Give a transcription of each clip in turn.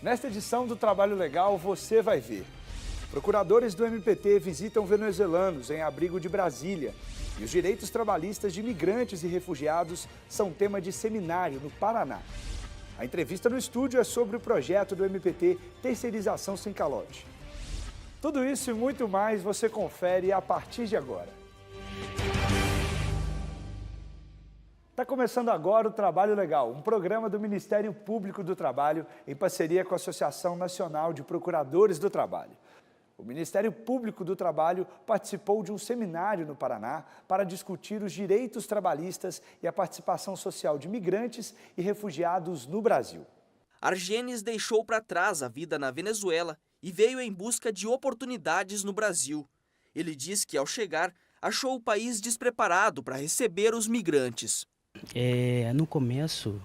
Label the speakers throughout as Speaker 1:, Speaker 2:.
Speaker 1: Nesta edição do Trabalho Legal, você vai ver. Procuradores do MPT visitam venezuelanos em abrigo de Brasília. E os direitos trabalhistas de imigrantes e refugiados são tema de seminário no Paraná. A entrevista no estúdio é sobre o projeto do MPT Terceirização Sem Calote. Tudo isso e muito mais você confere a partir de agora. Está começando agora o Trabalho Legal, um programa do Ministério Público do Trabalho em parceria com a Associação Nacional de Procuradores do Trabalho. O Ministério Público do Trabalho participou de um seminário no Paraná para discutir os direitos trabalhistas e a participação social de migrantes e refugiados no Brasil.
Speaker 2: Argenis deixou para trás a vida na Venezuela e veio em busca de oportunidades no Brasil. Ele diz que, ao chegar, achou o país despreparado para receber os migrantes.
Speaker 3: No começo,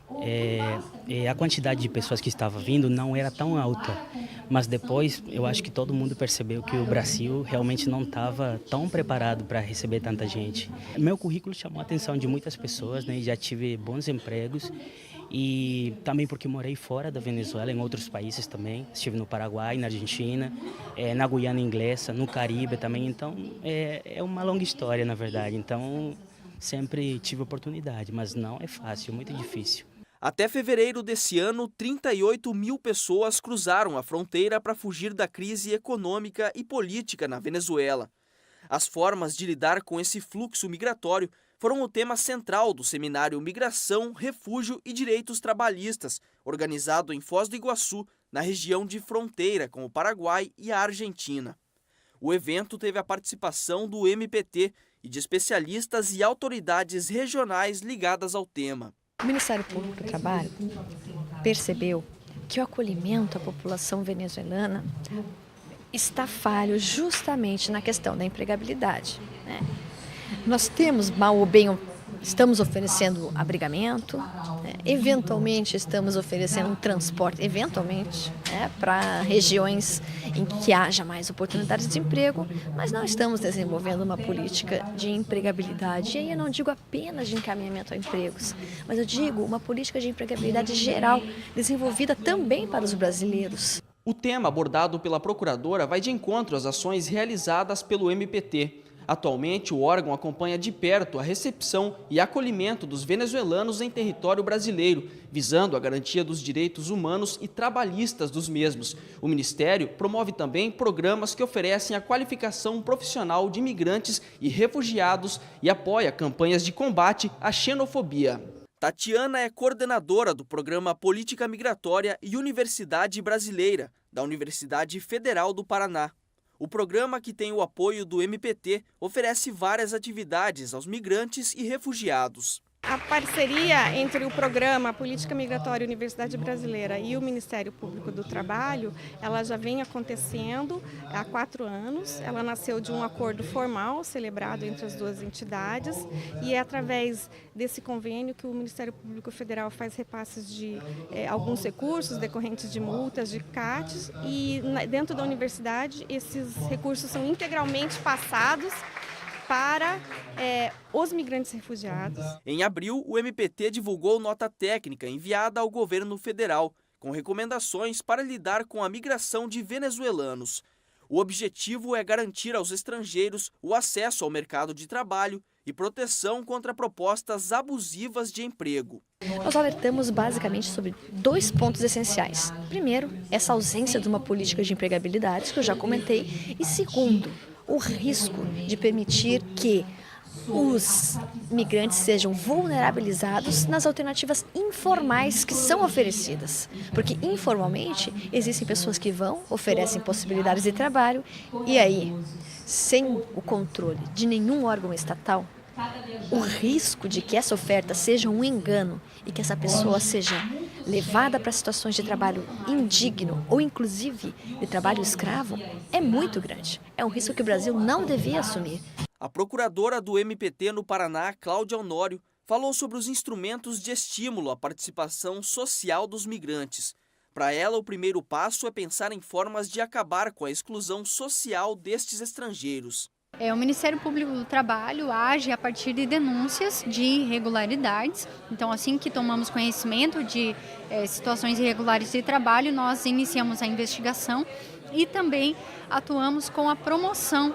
Speaker 3: a quantidade de pessoas que estava vindo não era tão alta, mas depois eu acho que todo mundo percebeu que o Brasil realmente não estava tão preparado para receber tanta gente. Meu currículo chamou a atenção de muitas pessoas, né? Já tive bons empregos e também porque morei fora da Venezuela, em outros países também. Estive no Paraguai, na Argentina, na Guiana Inglesa, no Caribe também. Então, é uma longa história, na verdade. Então, sempre tive oportunidade, mas não é fácil, é muito difícil.
Speaker 2: Até fevereiro desse ano, 38 mil pessoas cruzaram a fronteira para fugir da crise econômica e política na Venezuela. As formas de lidar com esse fluxo migratório foram o tema central do seminário Migração, Refúgio e Direitos Trabalhistas, organizado em Foz do Iguaçu, na região de fronteira com o Paraguai e a Argentina. O evento teve a participação do MPT e de especialistas e autoridades regionais ligadas ao tema.
Speaker 4: O Ministério Público do Trabalho percebeu que o acolhimento à população venezuelana está falho justamente na questão da empregabilidade, né? Nós temos, mal ou bem, estamos oferecendo abrigamento, né? Eventualmente estamos oferecendo um transporte, eventualmente, né, para regiões em que haja mais oportunidades de emprego, mas não estamos desenvolvendo uma política de empregabilidade. E aí eu não digo apenas de encaminhamento a empregos, mas eu digo uma política de empregabilidade geral, desenvolvida também para os brasileiros.
Speaker 2: O tema abordado pela procuradora vai de encontro às ações realizadas pelo MPT. Atualmente, o órgão acompanha de perto a recepção e acolhimento dos venezuelanos em território brasileiro, visando a garantia dos direitos humanos e trabalhistas dos mesmos. O Ministério promove também programas que oferecem a qualificação profissional de imigrantes e refugiados e apoia campanhas de combate à xenofobia. Tatiana é coordenadora do programa Política Migratória e Universidade Brasileira, da Universidade Federal do Paraná. O programa, que tem o apoio do MPT, oferece várias atividades aos migrantes e refugiados.
Speaker 5: A parceria entre o programa Política Migratória Universidade Brasileira e o Ministério Público do Trabalho, ela já vem acontecendo há 4 anos. Ela nasceu de um acordo formal celebrado entre as duas entidades e é através desse convênio que o Ministério Público Federal faz repasses de alguns recursos decorrentes de multas, de CATs, e dentro da universidade esses recursos são integralmente passados para os migrantes refugiados.
Speaker 2: Em abril, o MPT divulgou nota técnica enviada ao governo federal, com recomendações para lidar com a migração de venezuelanos. O objetivo é garantir aos estrangeiros o acesso ao mercado de trabalho e proteção contra propostas abusivas de emprego.
Speaker 4: Nós alertamos basicamente sobre 2 pontos essenciais. Primeiro, essa ausência de uma política de empregabilidade, que eu já comentei, e segundo, o risco de permitir que os migrantes sejam vulnerabilizados nas alternativas informais que são oferecidas. Porque informalmente existem pessoas que oferecem possibilidades de trabalho e aí, sem o controle de nenhum órgão estatal, o risco de que essa oferta seja um engano e que essa pessoa seja levada para situações de trabalho indigno ou inclusive de trabalho escravo é muito grande. É um risco que o Brasil não devia assumir.
Speaker 2: A procuradora do MPT no Paraná, Cláudia Honório, falou sobre os instrumentos de estímulo à participação social dos migrantes. Para ela, o primeiro passo é pensar em formas de acabar com a exclusão social destes estrangeiros.
Speaker 6: O Ministério Público do Trabalho age a partir de denúncias de irregularidades. Então, assim que tomamos conhecimento de situações irregulares de trabalho, nós iniciamos a investigação e também atuamos com a promoção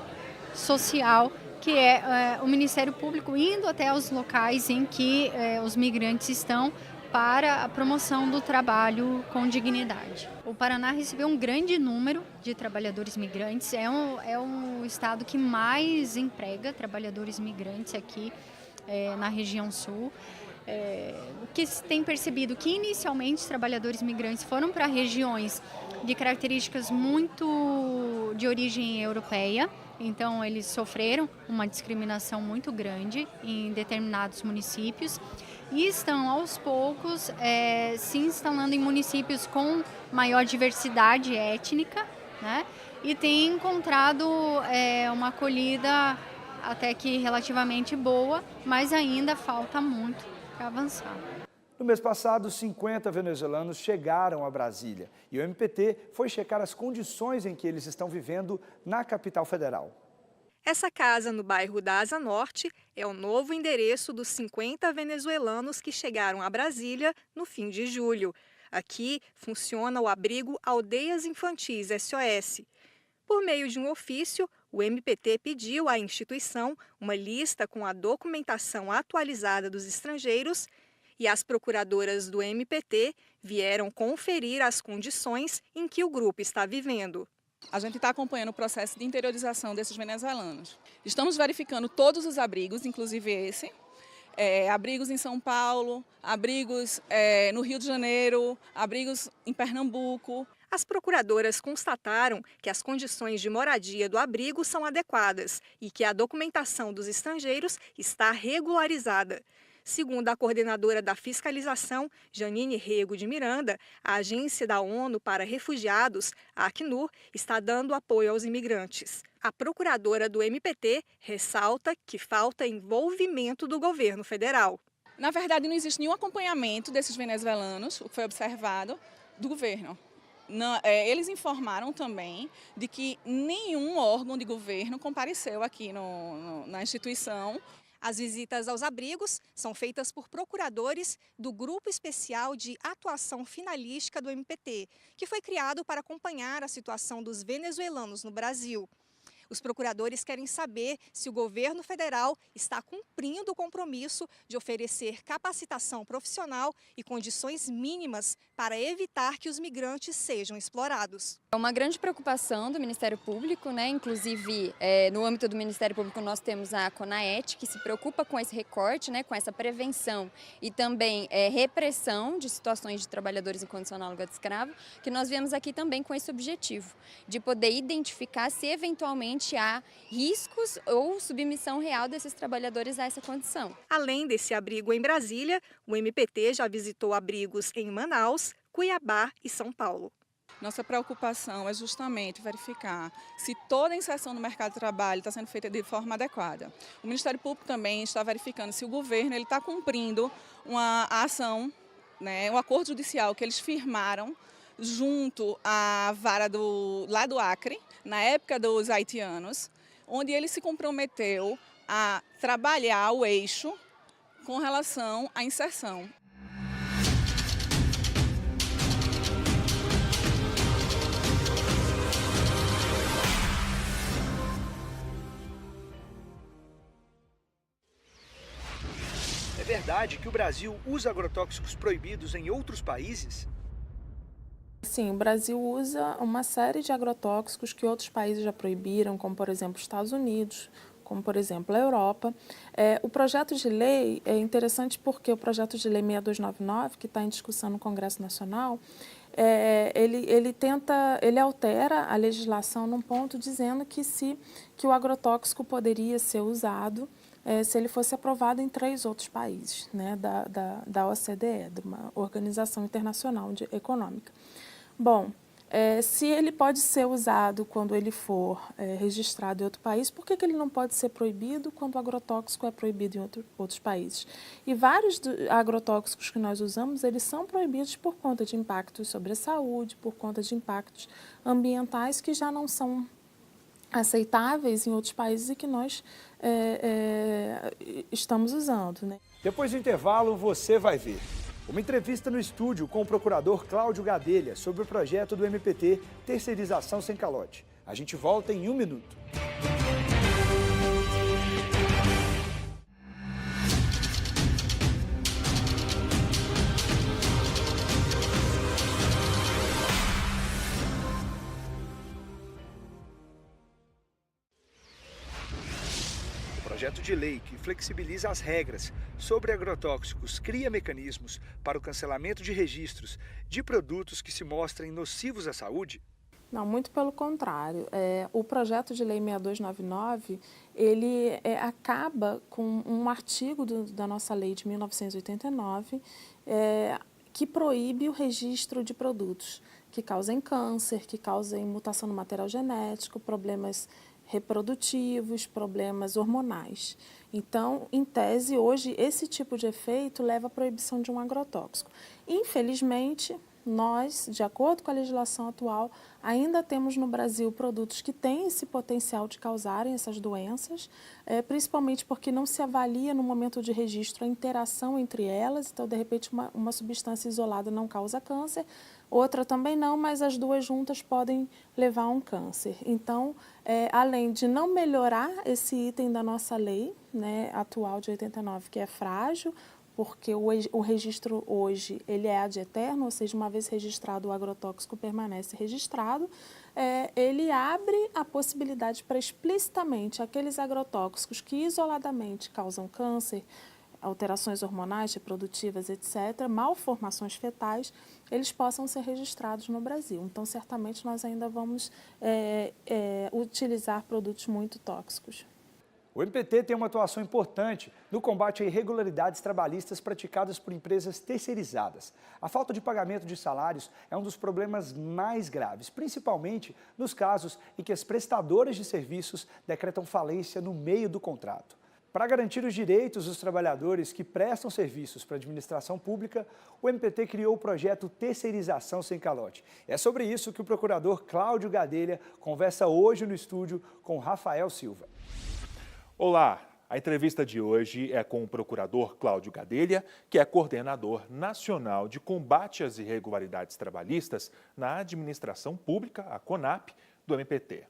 Speaker 6: social, que é o Ministério Público indo até os locais em que os migrantes estão para a promoção do trabalho com dignidade. O Paraná recebeu um grande número de trabalhadores migrantes, é um estado que mais emprega trabalhadores migrantes aqui na região sul. O que se tem percebido que inicialmente os trabalhadores migrantes foram para regiões de características muito de origem europeia, então eles sofreram uma discriminação muito grande em determinados municípios e estão aos poucos se instalando em municípios com maior diversidade étnica, né? E tem encontrado uma acolhida até que relativamente boa, mas ainda falta muito para avançar.
Speaker 1: No mês passado, 50 venezuelanos chegaram a Brasília e o MPT foi checar as condições em que eles estão vivendo na capital federal.
Speaker 7: Essa casa no bairro da Asa Norte é o novo endereço dos 50 venezuelanos que chegaram a Brasília no fim de julho. Aqui funciona o abrigo Aldeias Infantis SOS. Por meio de um ofício, o MPT pediu à instituição uma lista com a documentação atualizada dos estrangeiros e as procuradoras do MPT vieram conferir as condições em que o grupo está vivendo.
Speaker 8: A gente está acompanhando o processo de interiorização desses venezuelanos. Estamos verificando todos os abrigos, inclusive esse. Abrigos em São Paulo, abrigos no Rio de Janeiro, abrigos em Pernambuco.
Speaker 7: As procuradoras constataram que as condições de moradia do abrigo são adequadas e que a documentação dos estrangeiros está regularizada. Segundo a coordenadora da fiscalização, Janine Rego de Miranda, a Agência da ONU para Refugiados, a Acnur, está dando apoio aos imigrantes. A procuradora do MPT ressalta que falta envolvimento do governo federal.
Speaker 8: Na verdade, não existe nenhum acompanhamento desses venezuelanos, o que foi observado, do governo. Eles informaram também de que nenhum órgão de governo compareceu aqui na instituição.
Speaker 7: As visitas aos abrigos são feitas por procuradores do Grupo Especial de Atuação Finalística do MPT, que foi criado para acompanhar a situação dos venezuelanos no Brasil. Os procuradores querem saber se o governo federal está cumprindo o compromisso de oferecer capacitação profissional e condições mínimas para evitar que os migrantes sejam explorados.
Speaker 9: É uma grande preocupação do Ministério Público, né? Inclusive no âmbito do Ministério Público nós temos a CONAET, que se preocupa com esse recorte, né? Com essa prevenção e também repressão de situações de trabalhadores em condição análoga de escravo, que nós viemos aqui também com esse objetivo, de poder identificar se eventualmente há riscos ou submissão real desses trabalhadores a essa condição.
Speaker 7: Além desse abrigo em Brasília, o MPT já visitou abrigos em Manaus, Cuiabá e São Paulo.
Speaker 8: Nossa preocupação é justamente verificar se toda a inserção no mercado de trabalho está sendo feita de forma adequada. O Ministério Público também está verificando se o governo está cumprindo uma ação, né, um acordo judicial que eles firmaram junto à vara lá do Acre, na época dos haitianos, onde ele se comprometeu a trabalhar o eixo com relação à inserção.
Speaker 1: É verdade que o Brasil usa agrotóxicos proibidos em outros países?
Speaker 10: Sim, o Brasil usa uma série de agrotóxicos que outros países já proibiram, como por exemplo os Estados Unidos, como por exemplo a Europa. O projeto de lei é interessante porque o projeto de lei 6299, que está em discussão no Congresso Nacional, ele altera a legislação num ponto dizendo que o agrotóxico poderia ser usado se ele fosse aprovado em 3 outros países, né, da OCDE, de uma Organização Internacional Econômica. Bom, se ele pode ser usado quando ele for registrado em outro país, por que ele não pode ser proibido quando o agrotóxico é proibido em outros países? E vários agrotóxicos que nós usamos, eles são proibidos por conta de impactos sobre a saúde, por conta de impactos ambientais que já não são aceitáveis em outros países e que nós estamos usando, né?
Speaker 1: Depois do intervalo, você vai ver uma entrevista no estúdio com o procurador Cláudio Gadelha sobre o projeto do MPT Terceirização Sem Calote. A gente volta em 1 minuto. O projeto de lei que flexibiliza as regras sobre agrotóxicos cria mecanismos para o cancelamento de registros de produtos que se mostrem nocivos à saúde?
Speaker 10: Não, muito pelo contrário. O projeto de lei 6299, ele acaba com um artigo da nossa lei de 1989, que proíbe o registro de produtos que causem câncer, que causem mutação no material genético, problemas reprodutivos, problemas hormonais. Então, em tese, hoje, esse tipo de efeito leva à proibição de um agrotóxico. Infelizmente, nós, de acordo com a legislação atual, ainda temos no Brasil produtos que têm esse potencial de causarem essas doenças, principalmente porque não se avalia no momento de registro a interação entre elas. Então, de repente, uma substância isolada não causa câncer, outra também não, mas as duas juntas podem levar a um câncer. Então, além de não melhorar esse item da nossa lei, né, atual de 89, que é frágil, porque o registro hoje ele é ad eterno, ou seja, uma vez registrado o agrotóxico permanece registrado, ele abre a possibilidade para explicitamente aqueles agrotóxicos que isoladamente causam câncer, alterações hormonais, reprodutivas, etc., malformações fetais, eles possam ser registrados no Brasil. Então, certamente, nós ainda vamos utilizar produtos muito tóxicos.
Speaker 1: O MPT tem uma atuação importante no combate a irregularidades trabalhistas praticadas por empresas terceirizadas. A falta de pagamento de salários é um dos problemas mais graves, principalmente nos casos em que as prestadoras de serviços decretam falência no meio do contrato. Para garantir os direitos dos trabalhadores que prestam serviços para a administração pública, o MPT criou o projeto Terceirização Sem Calote. É sobre isso que o procurador Cláudio Gadelha conversa hoje no estúdio com Rafael Silva.
Speaker 11: Olá, a entrevista de hoje é com o procurador Cláudio Gadelha, que é coordenador nacional de combate às irregularidades trabalhistas na administração pública, a CONAP, do MPT.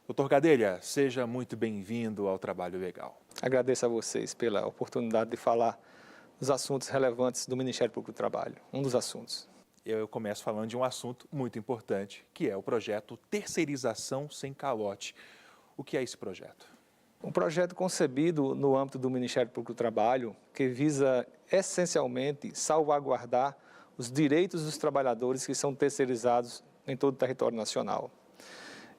Speaker 11: Doutor Gadelha, seja muito bem-vindo ao Trabalho Legal.
Speaker 12: Agradeço a vocês pela oportunidade de falar dos assuntos relevantes do Ministério Público do Trabalho, um dos assuntos.
Speaker 11: Eu começo falando de um assunto muito importante, que é o projeto Terceirização Sem Calote. O que é esse projeto?
Speaker 12: Um projeto concebido no âmbito do Ministério Público do Trabalho, que visa essencialmente salvaguardar os direitos dos trabalhadores que são terceirizados em todo o território nacional.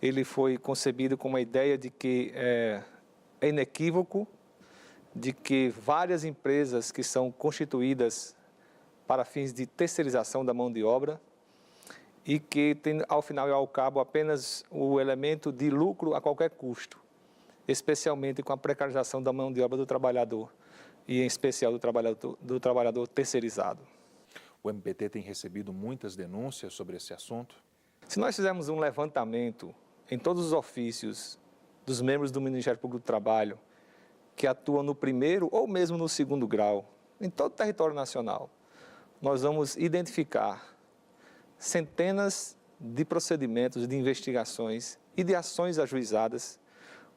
Speaker 12: Ele foi concebido com uma ideia de que é inequívoco, de que várias empresas que são constituídas para fins de terceirização da mão de obra e que tem, ao final e ao cabo, apenas o elemento de lucro a qualquer custo, especialmente com a precarização da mão de obra do trabalhador e, em especial, do trabalhador terceirizado.
Speaker 11: O MPT tem recebido muitas denúncias sobre esse assunto?
Speaker 12: Se nós fizermos um levantamento em todos os ofícios dos membros do Ministério Público do Trabalho que atuam no primeiro ou mesmo no segundo grau, em todo o território nacional, nós vamos identificar centenas de procedimentos, de investigações e de ações ajuizadas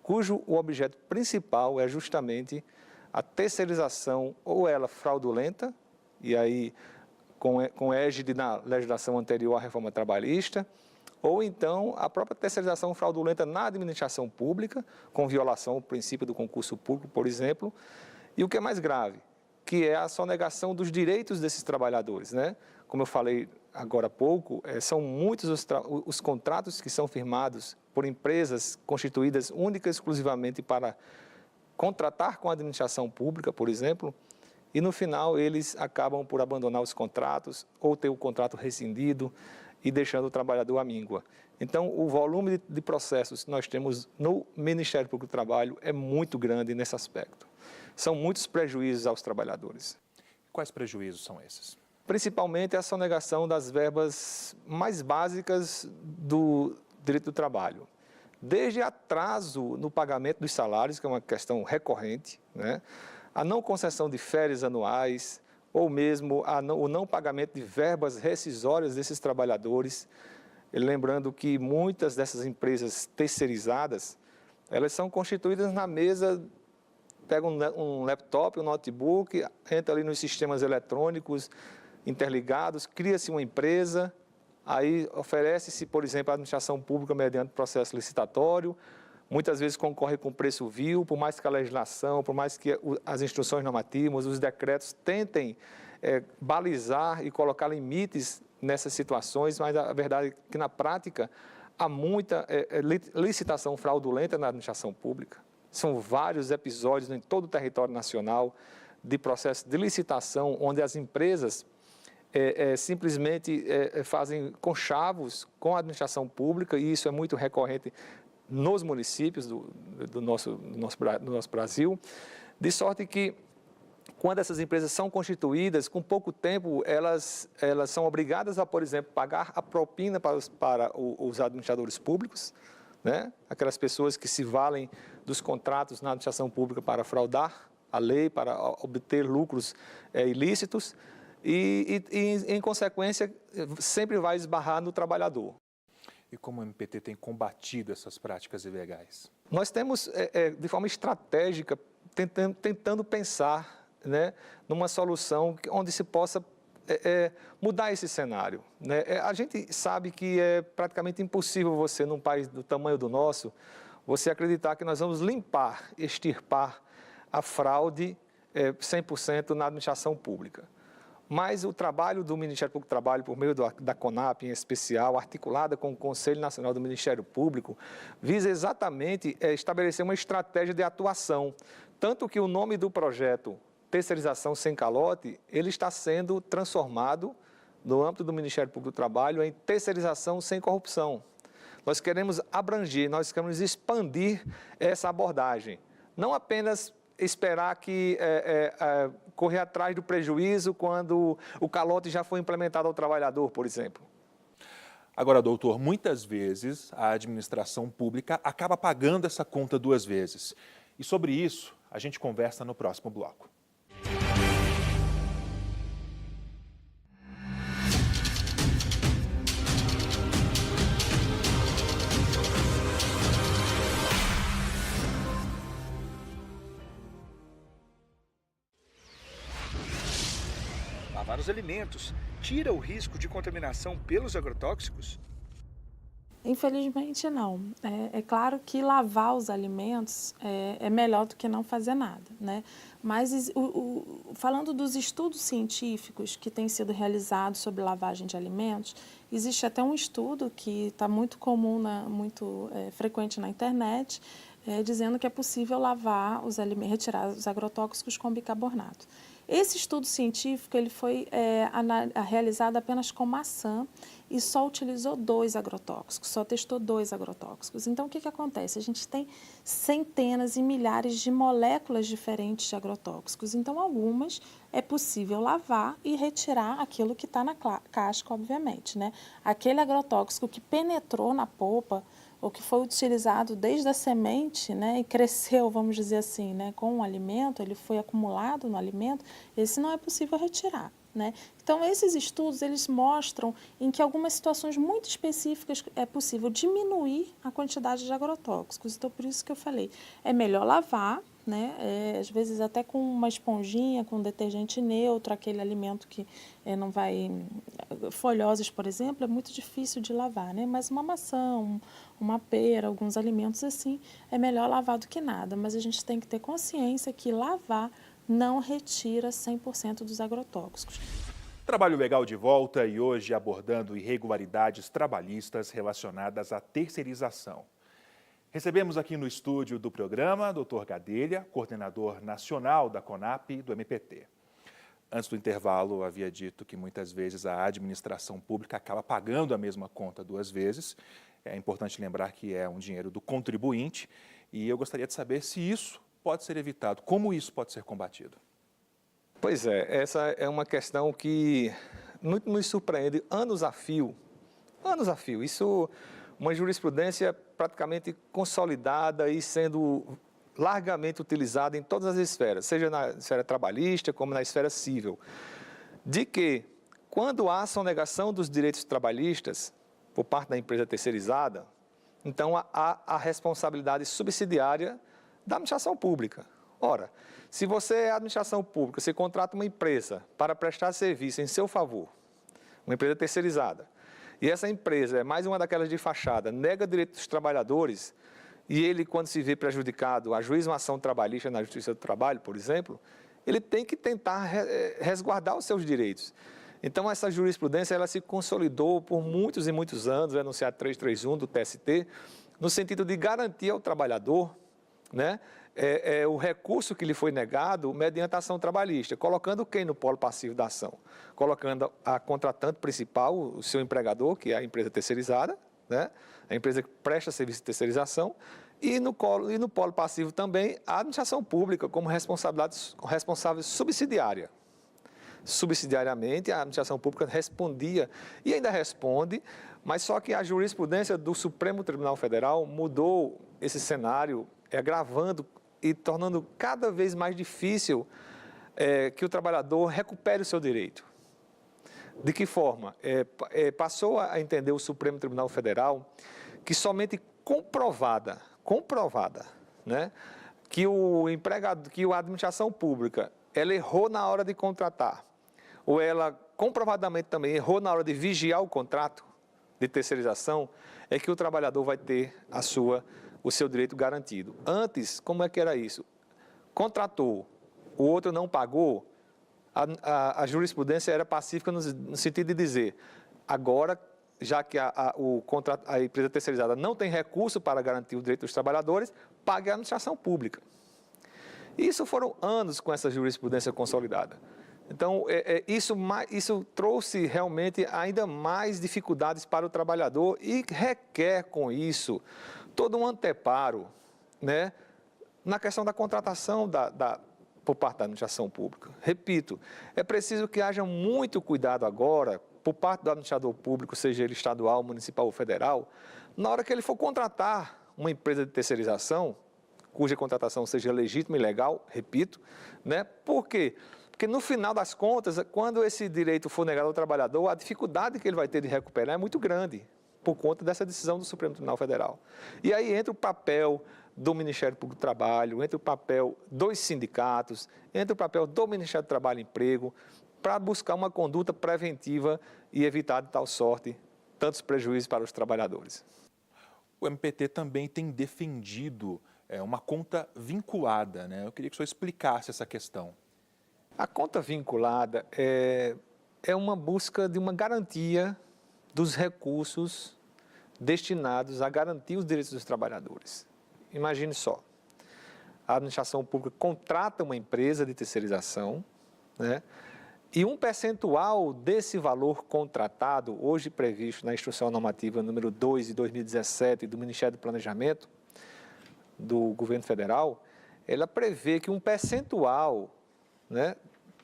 Speaker 12: cujo o objeto principal é justamente a terceirização, ou ela fraudulenta, e aí com égide na legislação anterior à reforma trabalhista, ou então a própria terceirização fraudulenta na administração pública, com violação ao princípio do concurso público, por exemplo, e o que é mais grave, que é a sonegação dos direitos desses trabalhadores, né? Como eu falei agora há pouco, são muitos os contratos que são firmados por empresas constituídas única e exclusivamente para contratar com a administração pública, por exemplo, e no final eles acabam por abandonar os contratos ou ter o contrato rescindido e deixando o trabalhador à míngua. Então, o volume de processos que nós temos no Ministério Público do Trabalho é muito grande nesse aspecto. São muitos prejuízos aos trabalhadores.
Speaker 11: Quais prejuízos são esses?
Speaker 12: Principalmente a sonegação das verbas mais básicas do direito do trabalho. desde atraso no pagamento dos salários, que é uma questão recorrente, né? A não concessão de férias anuais, ou mesmo o não pagamento de verbas rescisórias desses trabalhadores. Lembrando que muitas dessas empresas terceirizadas, elas são constituídas na mesa, pega um laptop, um notebook, entra ali nos sistemas eletrônicos interligados, cria-se uma empresa, aí oferece-se, por exemplo, a administração pública mediante processo licitatório, muitas vezes concorre com preço vil, por mais que a legislação, por mais que as instruções normativas, os decretos tentem balizar e colocar limites nessas situações, mas a verdade é que na prática há muita licitação fraudulenta na administração pública. São vários episódios em todo o território nacional de processo de licitação, onde as empresas simplesmente fazem conchavos com a administração pública, e isso é muito recorrente nos municípios do nosso Brasil, de sorte que, quando essas empresas são constituídas, com pouco tempo, elas são obrigadas a, por exemplo, pagar a propina para os administradores públicos, né? Aquelas pessoas que se valem dos contratos na administração pública para fraudar a lei, para obter lucros ilícitos, e, em consequência, sempre vai esbarrar no trabalhador.
Speaker 11: E como o MPT tem combatido essas práticas ilegais?
Speaker 12: Nós temos, de forma estratégica, tentando pensar, né, numa solução onde se possa mudar esse cenário, né? A gente sabe que é praticamente impossível você, num país do tamanho do nosso, você acreditar que nós vamos limpar, extirpar a fraude 100% na administração pública. Mas o trabalho do Ministério Público do Trabalho, por meio da CONAP em especial, articulada com o Conselho Nacional do Ministério Público, visa exatamente estabelecer uma estratégia de atuação. Tanto que o nome do projeto, Terceirização Sem Calote, ele está sendo transformado, no âmbito do Ministério Público do Trabalho, em Terceirização Sem Corrupção. Nós queremos abranger, nós queremos expandir essa abordagem. Não apenas esperar que correr atrás do prejuízo quando o calote já foi implementado ao trabalhador, por exemplo.
Speaker 11: Agora, doutor, muitas vezes a administração pública acaba pagando essa conta duas vezes. E sobre isso, a gente conversa no próximo bloco.
Speaker 1: Lavar os alimentos tira o risco de contaminação pelos agrotóxicos?
Speaker 10: Infelizmente, não. É claro que lavar os alimentos é melhor do que não fazer nada, né? Mas, falando dos estudos científicos que têm sido realizados sobre lavagem de alimentos, existe até um estudo que está muito comum, muito frequente na internet, dizendo que é possível lavar os alimentos, retirar os agrotóxicos com bicarbonato. Esse estudo científico ele foi realizado apenas com maçã e só utilizou 2 agrotóxicos, só testou 2 agrotóxicos. Então, o que acontece? A gente tem centenas e milhares de moléculas diferentes de agrotóxicos. Então, algumas é possível lavar e retirar aquilo que está na casca, obviamente, né? Aquele agrotóxico que penetrou na polpa, ou que foi utilizado desde a semente, né, e cresceu, vamos dizer assim, né, com o alimento, ele foi acumulado no alimento, esse não é possível retirar, né? Então, esses estudos, eles mostram em que algumas situações muito específicas é possível diminuir a quantidade de agrotóxicos. Então, por isso que eu falei, é melhor lavar, né? Às vezes até com uma esponjinha, com detergente neutro, aquele alimento que não vai... Folhosas, por exemplo, é muito difícil de lavar, né? Mas uma maçã, uma pera, alguns alimentos assim, é melhor lavar do que nada. Mas a gente tem que ter consciência que lavar não retira 100% dos agrotóxicos.
Speaker 11: Trabalho Legal de volta e hoje abordando irregularidades trabalhistas relacionadas à terceirização. Recebemos aqui no estúdio do programa Dr. Gadelha, coordenador nacional da CONAP do MPT. Antes do intervalo, havia dito que muitas vezes a administração pública acaba pagando a mesma conta 2 vezes. É importante lembrar que é um dinheiro do contribuinte e eu gostaria de saber se isso pode ser evitado, como isso pode ser combatido.
Speaker 12: Pois é, essa é uma questão que muito nos surpreende anos a fio. Anos a fio. Isso uma jurisprudência praticamente consolidada e sendo largamente utilizada em todas as esferas, seja na esfera trabalhista como na esfera civil, de que quando há sonegação dos direitos trabalhistas por parte da empresa terceirizada, então há a responsabilidade subsidiária da administração pública. Ora, se você é administração pública, você contrata uma empresa para prestar serviço em seu favor, uma empresa terceirizada, e essa empresa é mais uma daquelas de fachada, nega direitos dos trabalhadores, e ele, quando se vê prejudicado, ajuiza uma ação trabalhista na Justiça do Trabalho, por exemplo, ele tem que tentar resguardar os seus direitos. Então, essa jurisprudência ela se consolidou por muitos e muitos anos, o enunciado 331 do TST, no sentido de garantir ao trabalhador, né, o recurso que lhe foi negado mediante a ação trabalhista, colocando quem no polo passivo da ação? Colocando a contratante principal, o seu empregador, que é a empresa terceirizada, né, a empresa que presta serviço de terceirização, e no polo passivo também a administração pública como responsável subsidiária. Subsidiariamente, a administração pública respondia e ainda responde, mas só que a jurisprudência do Supremo Tribunal Federal mudou esse cenário, agravando e tornando cada vez mais difícil que o trabalhador recupere o seu direito. De que forma? Passou a entender o Supremo Tribunal Federal que somente comprovada, né, que a administração pública ela errou na hora de contratar, ou ela comprovadamente também errou na hora de vigiar o contrato de terceirização, é que o trabalhador vai ter o seu direito garantido. Antes, como é que era isso? Contratou, o outro não pagou, a jurisprudência era pacífica no sentido de dizer, agora, já que a empresa terceirizada não tem recurso para garantir o direito dos trabalhadores, pague a administração pública. Isso foram anos com essa jurisprudência consolidada. Então, isso trouxe realmente ainda mais dificuldades para o trabalhador e requer com isso todo um anteparo, né, na questão da contratação por parte da administração pública. Repito, é preciso que haja muito cuidado agora, por parte do administrador público, seja ele estadual, municipal ou federal, na hora que ele for contratar uma empresa de terceirização, cuja contratação seja legítima e legal, repito, né? Por quê? Porque no final das contas, quando esse direito for negado ao trabalhador, a dificuldade que ele vai ter de recuperar é muito grande, por conta dessa decisão do Supremo Tribunal Federal. E aí entra o papel do Ministério Público do Trabalho, entra o papel dos sindicatos, entra o papel do Ministério do Trabalho e Emprego, para buscar uma conduta preventiva e evitar de tal sorte tantos prejuízos para os trabalhadores.
Speaker 11: O MPT também tem defendido uma conta vinculada, né? Eu queria que o senhor explicasse essa questão.
Speaker 12: A conta vinculada é uma busca de uma garantia dos recursos destinados a garantir os direitos dos trabalhadores. Imagine só, a administração pública contrata uma empresa de terceirização, né? E um percentual desse valor contratado, hoje previsto na Instrução Normativa número 2 de 2017 do Ministério do Planejamento do Governo Federal, ela prevê que um percentual, né,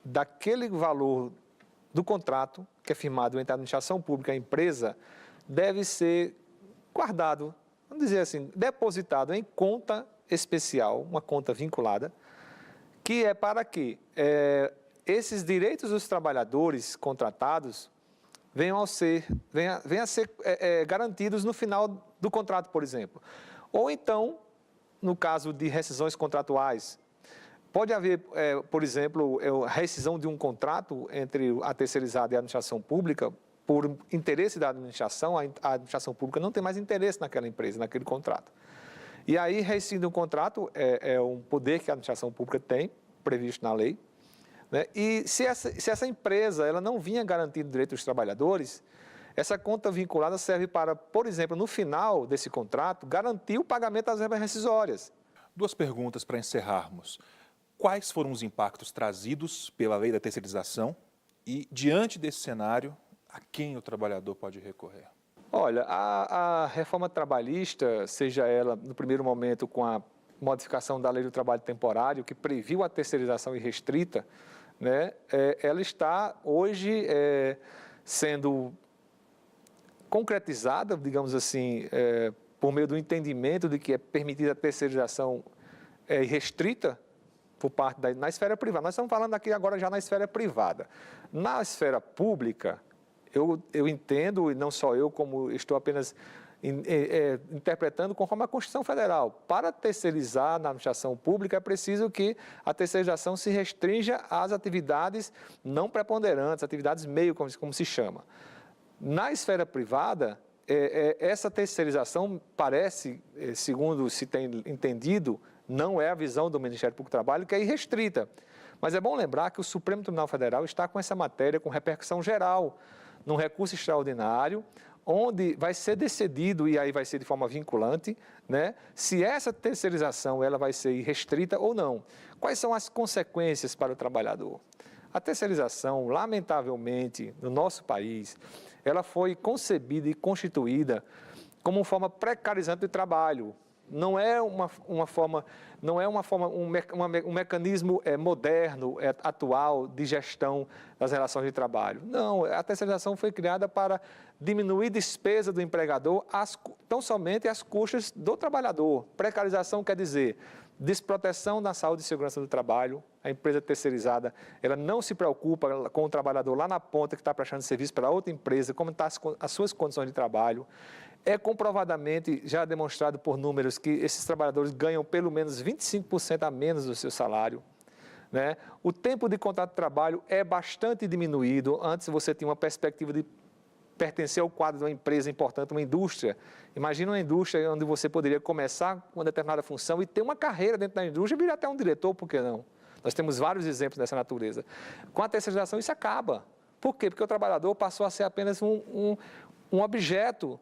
Speaker 12: daquele valor do contrato que é firmado entre a administração pública e a empresa deve ser guardado, vamos dizer assim, depositado em conta especial, uma conta vinculada, que é para que esses direitos dos trabalhadores contratados venham a ser garantidos no final do contrato, por exemplo. Ou então, no caso de rescisões contratuais, pode haver, por exemplo, a rescisão de um contrato entre a terceirizada e a administração pública por interesse da administração, a administração pública não tem mais interesse naquela empresa, naquele contrato. E aí, rescinde um contrato, é um poder que a administração pública tem, previsto na lei, né? E se essa empresa ela não vinha garantindo direitos dos trabalhadores, essa conta vinculada serve para, por exemplo, no final desse contrato, garantir o pagamento das verbas rescisórias.
Speaker 11: Duas perguntas para encerrarmos. Quais foram os impactos trazidos pela lei da terceirização e, diante desse cenário, a quem o trabalhador pode recorrer?
Speaker 12: Olha, a reforma trabalhista, seja ela, no primeiro momento, com a modificação da lei do trabalho temporário, que previu a terceirização irrestrita, né, ela está hoje sendo concretizada, digamos assim, por meio do entendimento de que é permitida a terceirização restrita por parte na esfera privada. Nós estamos falando aqui agora já na esfera privada. Na esfera pública, eu entendo, e não só eu, como estou apenas interpretando conforme a Constituição Federal. Para terceirizar na administração pública, é preciso que a terceirização se restrinja às atividades não preponderantes, atividades meio, como se chama. Na esfera privada, essa terceirização parece, segundo se tem entendido, não é a visão do Ministério Público do Trabalho, que é irrestrita. Mas é bom lembrar que o Supremo Tribunal Federal está com essa matéria com repercussão geral, num recurso extraordinário, onde vai ser decidido, e aí vai ser de forma vinculante, né, se essa terceirização ela vai ser irrestrita ou não. Quais são as consequências para o trabalhador? A terceirização, lamentavelmente, no nosso país, ela foi concebida e constituída como uma forma precarizante de trabalho. Não é um mecanismo moderno, atual de gestão das relações de trabalho. Não, a terceirização foi criada para diminuir despesa do empregador, tão somente às custas do trabalhador. Precarização quer dizer desproteção da saúde e segurança do trabalho. A empresa terceirizada, ela não se preocupa com o trabalhador lá na ponta que está prestando serviço para outra empresa, como estão as suas condições de trabalho. É comprovadamente já demonstrado por números que esses trabalhadores ganham pelo menos 25% a menos do seu salário, né? O tempo de contrato de trabalho é bastante diminuído. Antes você tinha uma perspectiva de pertencer ao quadro de uma empresa importante, uma indústria. Imagina uma indústria onde você poderia começar com uma determinada função e ter uma carreira dentro da indústria e virar até um diretor, por que não? Nós temos vários exemplos dessa natureza. Com a terceirização isso acaba. Por quê? Porque o trabalhador passou a ser apenas um objeto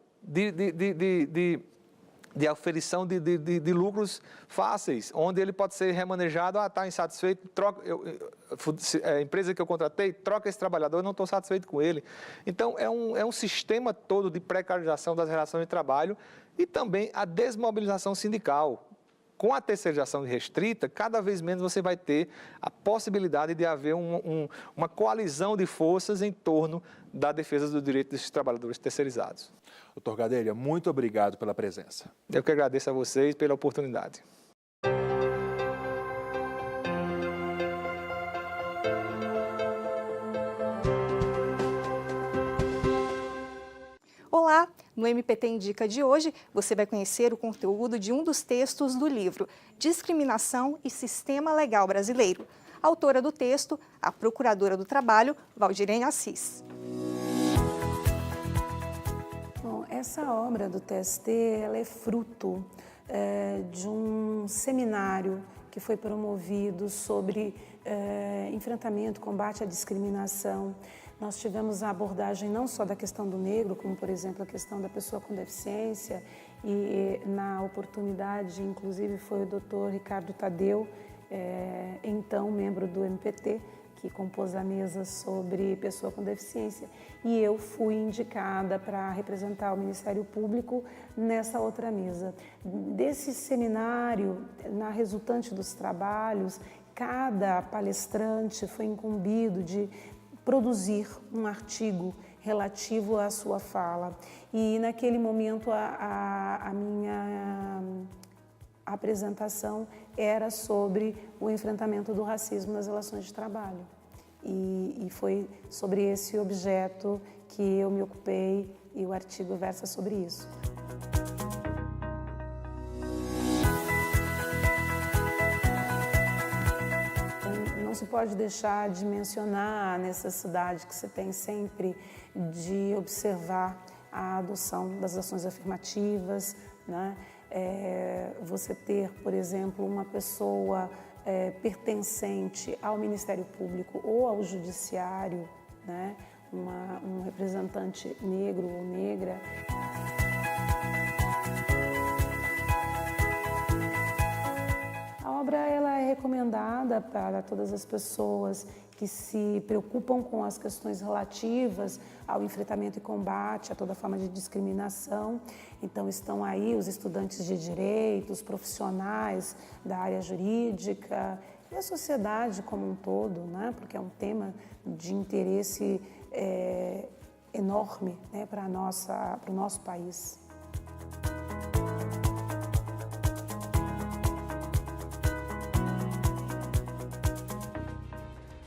Speaker 12: de aferição de lucros fáceis, onde ele pode ser remanejado, está insatisfeito, a empresa que eu contratei, troca esse trabalhador, eu não estou satisfeito com ele. Então, é um sistema todo de precarização das relações de trabalho e também a desmobilização sindical. Com a terceirização restrita, cada vez menos você vai ter a possibilidade de haver uma coalizão de forças em torno da defesa do direito desses trabalhadores terceirizados.
Speaker 11: Doutor Gadelha, muito obrigado pela presença.
Speaker 12: Eu que agradeço a vocês pela oportunidade.
Speaker 7: Olá! No MPT Indica de hoje, você vai conhecer o conteúdo de um dos textos do livro Discriminação e Sistema Legal Brasileiro. Autora do texto, a Procuradora do Trabalho, Valdirene Assis.
Speaker 13: Bom, essa obra do TST ela é fruto de um seminário que foi promovido sobre enfrentamento, combate à discriminação. Nós tivemos a abordagem não só da questão do negro, como, por exemplo, a questão da pessoa com deficiência, e na oportunidade, inclusive, foi o doutor Ricardo Tadeu, então membro do MPT, que compôs a mesa sobre pessoa com deficiência, e eu fui indicada para representar o Ministério Público nessa outra mesa. Desse seminário, na resultante dos trabalhos, cada palestrante foi incumbido de produzir um artigo relativo à sua fala. E naquele momento a minha apresentação era sobre o enfrentamento do racismo nas relações de trabalho. E foi sobre esse objeto que eu me ocupei e o artigo versa sobre isso. Não se pode deixar de mencionar a necessidade que se tem sempre de observar a adoção das ações afirmativas, né? Você ter, por exemplo, uma pessoa pertencente ao Ministério Público ou ao Judiciário, né? Um representante negro ou negra. A obra ela é recomendada para todas as pessoas que se preocupam com as questões relativas ao enfrentamento e combate a toda forma de discriminação. Então estão aí os estudantes de direito, os profissionais da área jurídica e a sociedade como um todo, né? Porque é um tema de interesse enorme, né, para o nosso país.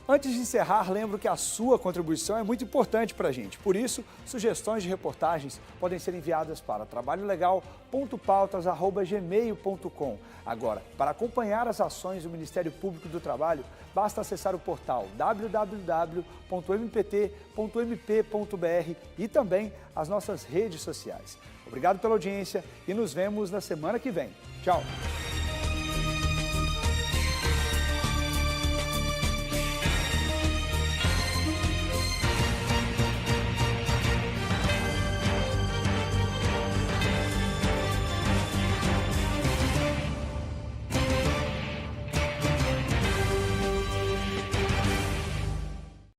Speaker 1: Antes de encerrar, lembro que a sua contribuição é muito importante para a gente. Por isso, sugestões de reportagens podem ser enviadas para trabalholegal.pautas@gmail.com. Agora, para acompanhar as ações do Ministério Público do Trabalho, basta acessar o portal www.mpt.mp.br e também as nossas redes sociais. Obrigado pela audiência e nos vemos na semana que vem. Tchau!